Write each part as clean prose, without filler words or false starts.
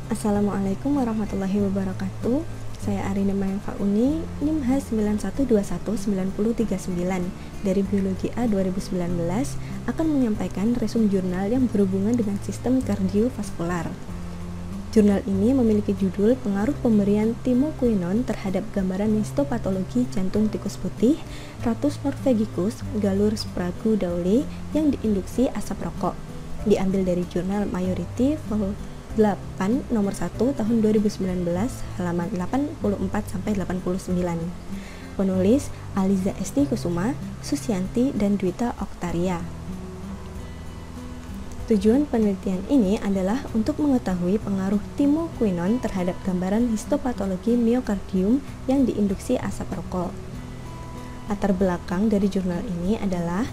Assalamualaikum warahmatullahi wabarakatuh. Saya Arina Mayangfa Uni, NIM H91219039 dari Biologi A 2019 akan menyampaikan resum jurnal yang berhubungan dengan sistem kardiovaskular. Jurnal ini memiliki judul Pengaruh Pemberian timokuinon terhadap gambaran histopatologi jantung tikus putih, Ratus norvegicus, Gallur sprague Dawley yang diinduksi asap rokok. Diambil dari jurnal Majority Vol 8 nomor 1 tahun 2019 halaman 84-89. Penulis Aliza Esti Kusuma, Susianti, dan Dwita Oktaria. Tujuan penelitian ini adalah untuk mengetahui pengaruh timokuinon terhadap gambaran histopatologi miokardium yang diinduksi asap rokok. Latar belakang dari jurnal ini adalah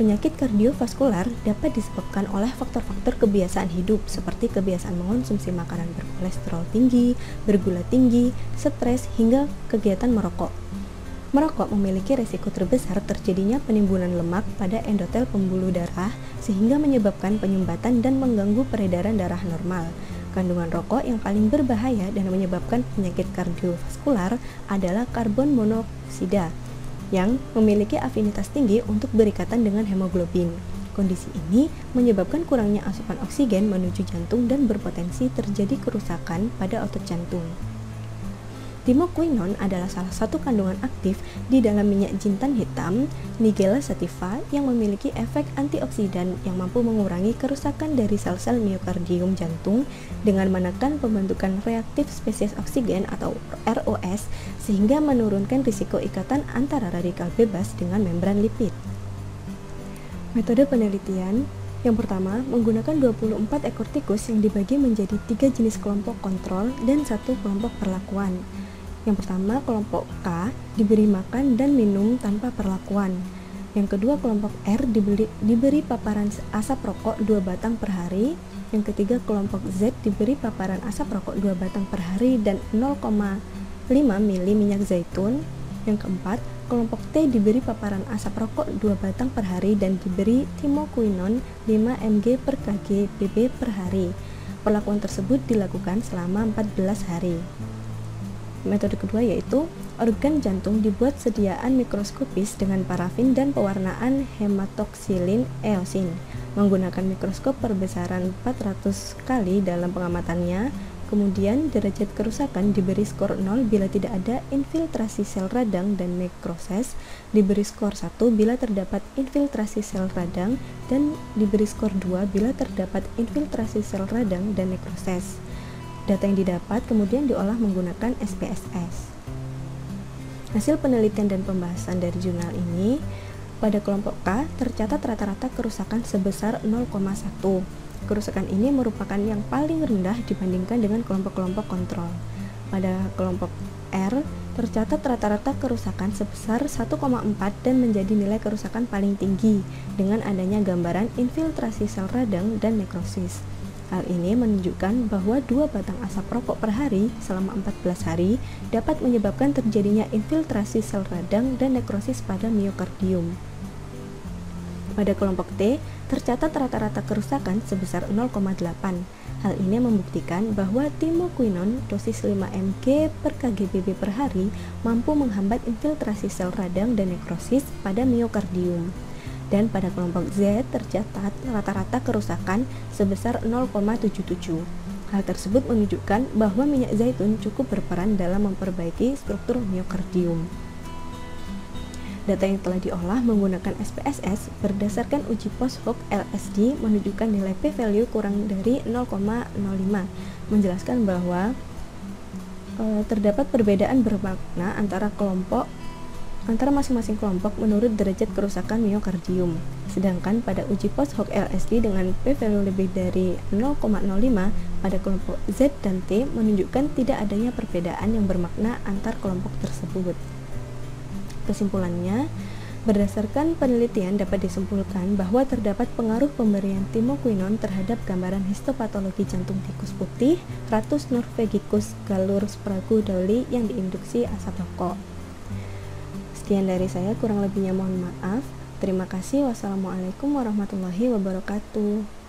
penyakit kardiovaskular dapat disebabkan oleh faktor-faktor kebiasaan hidup seperti kebiasaan mengonsumsi makanan berkolesterol tinggi, bergula tinggi, stres, hingga kegiatan merokok. Merokok memiliki risiko terbesar terjadinya penimbunan lemak pada endotel pembuluh darah sehingga menyebabkan penyumbatan dan mengganggu peredaran darah normal. Kandungan rokok yang paling berbahaya dan menyebabkan penyakit kardiovaskular adalah karbon monoksida yang memiliki afinitas tinggi untuk berikatan dengan hemoglobin. Kondisi ini menyebabkan kurangnya asupan oksigen menuju jantung dan berpotensi terjadi kerusakan pada otot jantung. Timokuinon adalah salah satu kandungan aktif di dalam minyak jintan hitam Nigella sativa yang memiliki efek antioksidan yang mampu mengurangi kerusakan dari sel-sel miokardium jantung dengan menekan pembentukan reaktif spesies oksigen atau ROS sehingga menurunkan risiko ikatan antara radikal bebas dengan membran lipid. Metode penelitian yang pertama, menggunakan 24 ekor tikus yang dibagi menjadi 3 jenis kelompok kontrol dan 1 kelompok perlakuan. Yang pertama, kelompok K diberi makan dan minum tanpa perlakuan. Yang kedua, kelompok R diberi paparan asap rokok 2 batang per hari. Yang ketiga, kelompok Z diberi paparan asap rokok 2 batang per hari dan 0,5 mili minyak zaitun. Yang keempat, kelompok T diberi paparan asap rokok 2 batang per hari dan diberi timokuinon 5 mg per kg BB per hari. Perlakuan tersebut dilakukan selama 14 hari. Metode kedua yaitu organ jantung dibuat sediaan mikroskopis dengan parafin dan pewarnaan hematoksilin eosin menggunakan mikroskop perbesaran 400 kali dalam pengamatannya. Kemudian derajat kerusakan diberi skor 0 bila tidak ada infiltrasi sel radang dan nekroses, diberi skor 1 bila terdapat infiltrasi sel radang, dan diberi skor 2 bila terdapat infiltrasi sel radang dan nekroses. Data yang didapat kemudian diolah menggunakan SPSS. Hasil penelitian dan pembahasan dari jurnal ini, pada kelompok K tercatat rata-rata kerusakan sebesar 0,1. Kerusakan ini merupakan yang paling rendah dibandingkan dengan kelompok-kelompok kontrol. Pada kelompok R tercatat rata-rata kerusakan sebesar 1,4 dan menjadi nilai kerusakan paling tinggi dengan adanya gambaran infiltrasi sel radang dan nekrosis. Hal ini menunjukkan bahwa 2 batang asap rokok per hari selama 14 hari dapat menyebabkan terjadinya infiltrasi sel radang dan nekrosis pada miokardium. Pada kelompok T, tercatat rata-rata kerusakan sebesar 0,8. Hal ini membuktikan bahwa timokuinon dosis 5 mg per kg BB per hari mampu menghambat infiltrasi sel radang dan nekrosis pada miokardium. Dan pada kelompok Z tercatat rata-rata kerusakan sebesar 0,77. Hal tersebut menunjukkan bahwa minyak zaitun cukup berperan dalam memperbaiki struktur miokardium. Data yang telah diolah menggunakan SPSS berdasarkan uji post hoc LSD menunjukkan nilai p-value kurang dari 0,05, menjelaskan bahwa terdapat perbedaan bermakna antara masing-masing kelompok menurut derajat kerusakan miokardium. Sedangkan pada uji post hoc LSD dengan p-value lebih dari 0,05 pada kelompok Z dan T menunjukkan tidak adanya perbedaan yang bermakna antar kelompok tersebut. Kesimpulannya, berdasarkan penelitian dapat disimpulkan bahwa terdapat pengaruh pemberian timokuinon terhadap gambaran histopatologi jantung tikus putih, Ratus norvegicus, Gallur sprague Dawley yang diinduksi asap rokok. Sekian dari saya, kurang lebihnya mohon maaf. Terima kasih. Wassalamualaikum warahmatullahi wabarakatuh.